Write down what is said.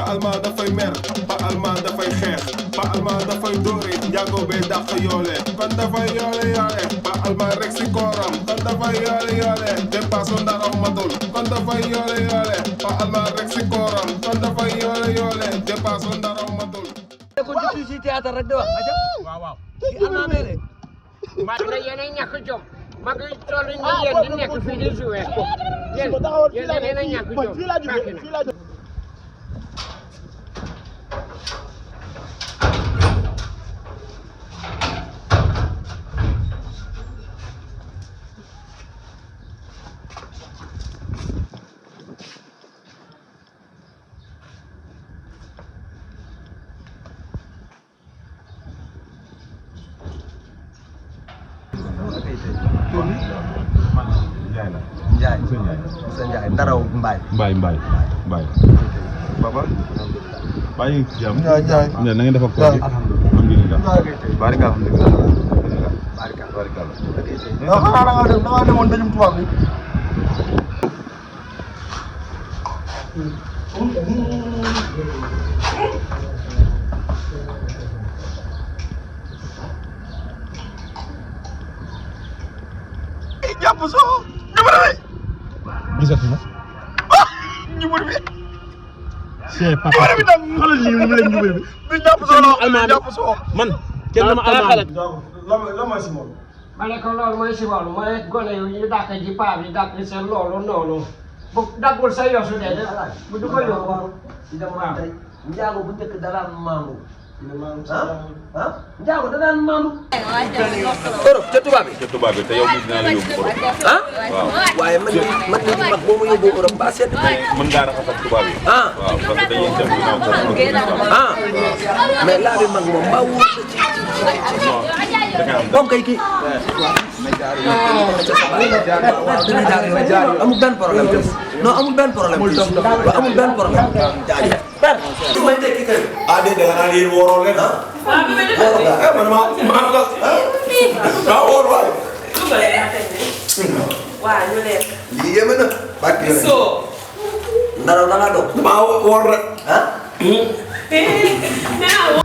Pa Alma dafay mer Pa Alma dafay xeex Pa Alma dafay dóore njaago bee dàq yoole kon dafay yoole Pa Alma rek si kooram kon dafay yoole dépasse ndaraw matul kon dafay yoole Pa Alma rek si kooram kon dafay yoole dépasse ndaraw matul ko ci théâtre rek di wax aja waaw ci Alma mere ma ne yéen a ñàkk jom ma ngi toll ni yéen di nekk fii di jouer yéen a ñàkk jom Ndiaye Ndaraw Mbaye. Papa. Baye ngi ci jàmm. Ndiaye na ngeen def ak ko. Alhamdulillah. Barika alhamdulillah. Barika. Da nga demoon dañum tubaab bi. Jàpp soo gisatuma njubur bi c'est papa njubur bi tam xolal ni mu leen njubur bi jàpp soo jàpp soo man kenn dama alma la ma si moom ma ne ko loolu mooy si loolu mooy gone yu dàq ji paa bi dàq seen loolu noonu bu daggul sa yosu de bu du ko yóbbu waaw njaago bu njëkk daraan maandu njaago da daan maandu Europe ca tubaab bi te yow mi dinaa la yóbbu Europe waaw waaye man ni di mag boo ma yóbbu Europe ba seet mën ngaa raxas ak tubaab yi waaw parce que dañuy dem ginnaaw mais laa bi mag moom mbaa wóor moom kay kii amul benn problème non amul benn problème amul benn problème may tekki kay déedéet da nga naan yéen wóoroo leen ah. man maa wóor waaye. waaw ñu leen. lii yéeme na. bàq yéen a. Ndaraw da ngaa doon. maa wóor rek. ah. naa